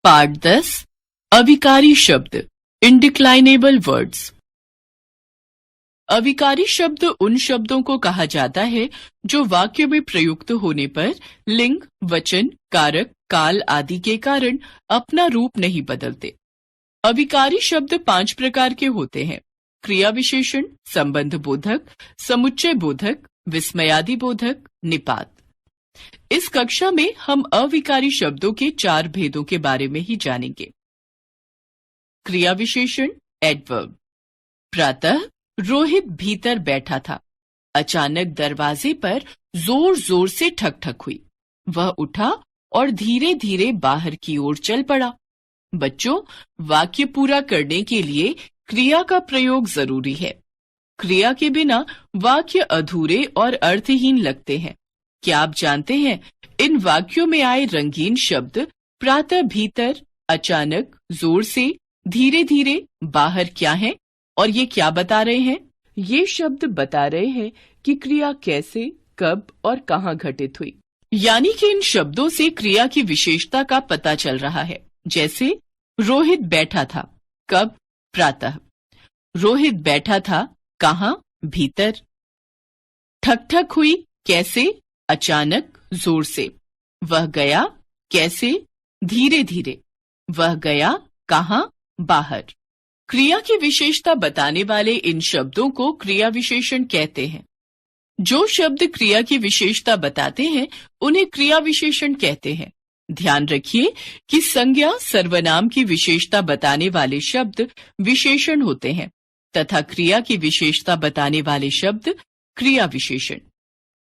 पाठ 10 अविकारी शब्द इंडिक्लाइनेबल वर्ड्स। अविकारी शब्द उन शब्दों को कहा जाता है जो वाक्य में प्रयुक्त होने पर लिंग, वचन, कारक, काल आदि के कारण अपना रूप नहीं बदलते। अविकारी शब्द 5 प्रकार के होते हैं: क्रिया विशेषण, संबंध बोधक, समुच्चय बोधक, विस्मयादि बोधक, निपात। इस कक्षा में हम अविकारी शब्दों के 4 भेदों के बारे में ही जानेंगे। क्रिया विशेषण एडवर्ब। प्रातः रोहित भीतर बैठा था। अचानक दरवाजे पर जोर जोर से ठक ठक हुई। वह उठा और धीरे धीरे बाहर की ओर चल पड़ा। बच्चों, वाक्य पूरा करने के लिए क्रिया का प्रयोग जरूरी है। क्रिया के बिना वाक्य अधूरे और अर्थहीन लगते हैं। क्या आप जानते हैं इन वाक्यों में आए रंगीन शब्द प्रातः, भीतर, अचानक, जोर से, धीरे धीरे, बाहर क्या है और ये क्या बता रहे हैं? ये शब्द बता रहे हैं कि क्रिया कैसे, कब और कहाँ घटित हुई। यानी कि इन शब्दों से क्रिया की विशेषता का पता चल रहा है। जैसे रोहित बैठा था, कब? प्रातः। रोहित बैठा था कहाँ? भीतर। ठक ठक हुई, कैसे? अचानक, जोर से। वह गया, कैसे? धीरे धीरे। वह गया कहाँ? बाहर। क्रिया की विशेषता बताने वाले इन शब्दों को क्रिया विशेषण कहते हैं। जो शब्द क्रिया की विशेषता बताते हैं उन्हें क्रिया विशेषण कहते हैं। ध्यान रखिए कि संज्ञा, सर्वनाम की विशेषता बताने वाले शब्द विशेषण होते हैं तथा क्रिया की विशेषता बताने वाले शब्द क्रिया विशेषण।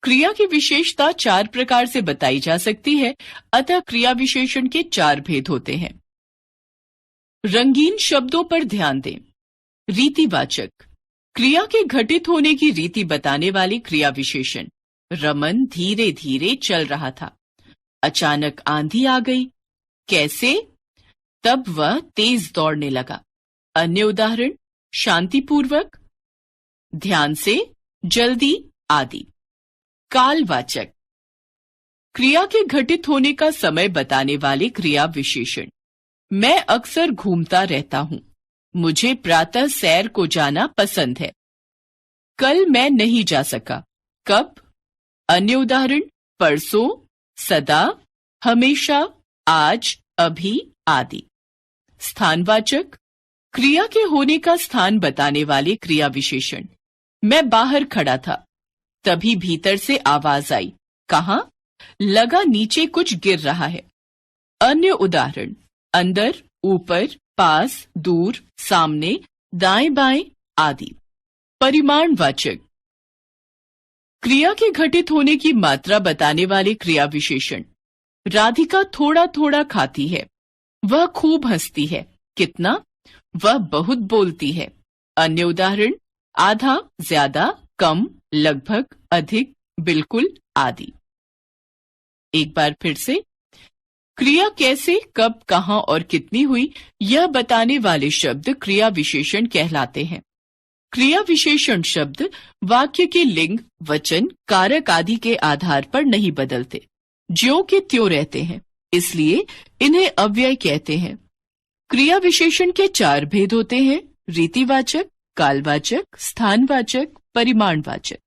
क्रिया की विशेषता 4 प्रकार से बताई जा सकती है, अतः क्रिया विशेषण के 4 भेद होते हैं। रंगीन शब्दों पर ध्यान दें। रीतिवाचक, क्रिया के घटित होने की रीति बताने वाली क्रिया विशेषण। रमन धीरे धीरे चल रहा था। अचानक आंधी आ गई। कैसे? तब वह तेज दौड़ने लगा। अन्य उदाहरण: शांतिपूर्वक, ध्यान से, जल्दी आदि। कालवाचक, क्रिया के घटित होने का समय बताने वाले क्रिया विशेषण। मैं अक्सर घूमता रहता हूं। मुझे प्रातः सैर को जाना पसंद है। कल मैं नहीं जा सका। कब? अन्य उदाहरण: परसों, सदा, हमेशा, आज, अभी आदि। स्थानवाचक, क्रिया के होने का स्थान बताने वाले क्रिया विशेषण। मैं बाहर खड़ा था, तभी भीतर से आवाज आई। कहाँ? लगा नीचे कुछ गिर रहा है। अन्य उदाहरण: अंदर, ऊपर, पास, दूर, सामने, दाएं बाएं आदि। परिमाणवाचक, क्रिया के घटित होने की मात्रा बताने वाले क्रिया विशेषण। राधिका थोड़ा थोड़ा खाती है। वह खूब हंसती है। कितना? वह बहुत बोलती है। अन्य उदाहरण: आधा, ज्यादा, कम, लगभग, अधिक, बिल्कुल आदि। एक बार फिर से। क्रिया कैसे, कब, कहाँ और कितनी हुई, यह बताने वाले शब्द क्रिया विशेषण कहलाते हैं। क्रिया विशेषण शब्द वाक्य के लिंग, वचन, कारक आदि के आधार पर नहीं बदलते, ज्यों के त्यों रहते हैं, इसलिए इन्हें अव्यय कहते हैं। क्रिया विशेषण के 4 भेद होते हैं: रीतिवाचक, कालवाचक, स्थानवाचक, परिमाणवाचक।